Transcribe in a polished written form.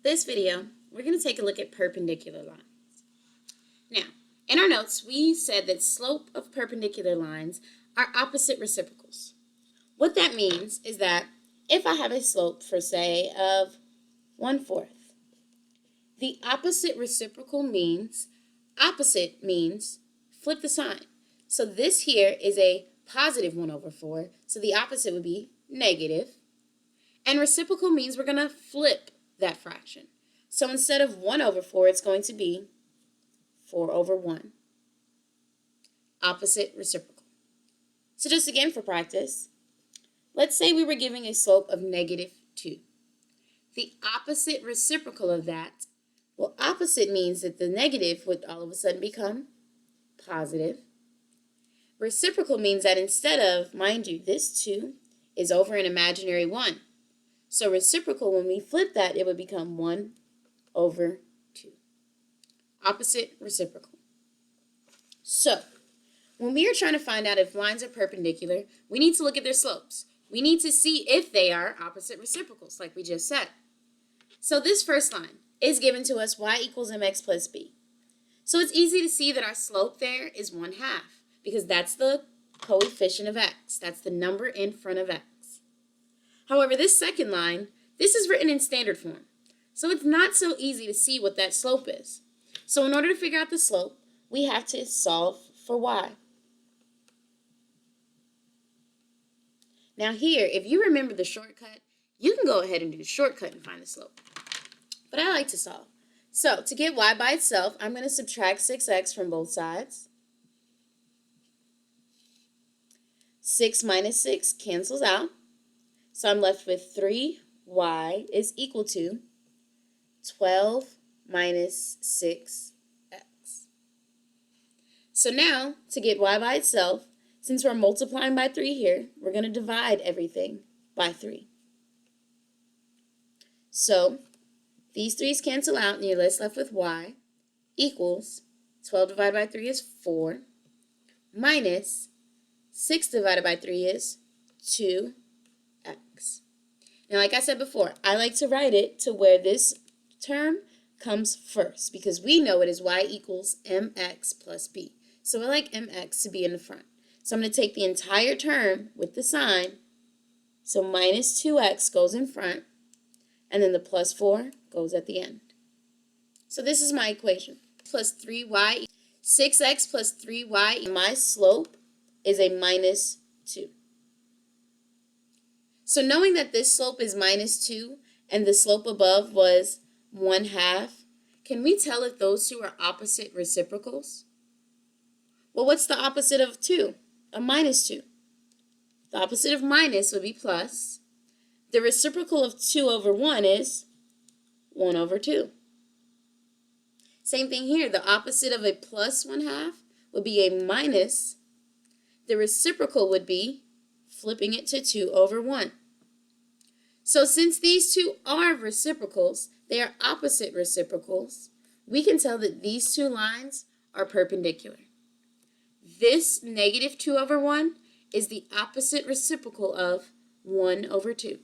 This video, we're going to take a look at perpendicular lines. Now, in our notes, we said that slope of perpendicular lines are opposite reciprocals. What that means is that if I have a slope, for say, of 1/4, the opposite reciprocal means, opposite means flip the sign. So this here is a positive 1/4, so the opposite would be negative. And reciprocal means we're going to flip that fraction. So instead of 1/4, it's going to be 4/1. Opposite reciprocal. So just again for practice, let's say we were giving a slope of -2. The opposite reciprocal of that, well, opposite means that the negative would all of a sudden become positive. Reciprocal means that instead of, mind you, this 2 is over an imaginary 1. So reciprocal, when we flip that, it would become 1/2. Opposite reciprocal. So, when we are trying to find out if lines are perpendicular, we need to look at their slopes. We need to see if they are opposite reciprocals, like we just said. So this first line is given to us y equals mx plus b. So it's easy to see that our slope there is 1/2, because that's the coefficient of x. That's the number in front of x. However, this second line, this is written in standard form. So it's not so easy to see what that slope is. So in order to figure out the slope, we have to solve for y. Now here, if you remember the shortcut, you can go ahead and do the shortcut and find the slope. But I like to solve. So to get y by itself, I'm going to subtract 6x from both sides. 6 minus 6 cancels out. So I'm left with 3y is equal to 12 minus 6x. So now, to get y by itself, since we're multiplying by 3 here, we're going to divide everything by 3. So these 3's cancel out, and you're left with y equals 12 divided by 3 is 4, minus 6 divided by 3 is 2x. Now, like I said before, I like to write it to where this term comes first, because we know it is y equals mx plus b. So I like mx to be in the front. So I'm going to take the entire term with the sign. So minus 2x goes in front, and then the plus 4 goes at the end. So this is my equation. Plus 3y, 6x plus 3y, my slope is a minus 2. So knowing that this slope is minus 2 and the slope above was 1/2, can we tell if those two are opposite reciprocals? Well, what's the opposite of 2? A minus 2. The opposite of minus would be plus. The reciprocal of 2/1 is 1/2. Same thing here. The opposite of a plus 1/2 would be a minus. The reciprocal would be flipping it to 2/1. So since these two are reciprocals, they are opposite reciprocals, we can tell that these two lines are perpendicular. This -2/1 is the opposite reciprocal of 1/2.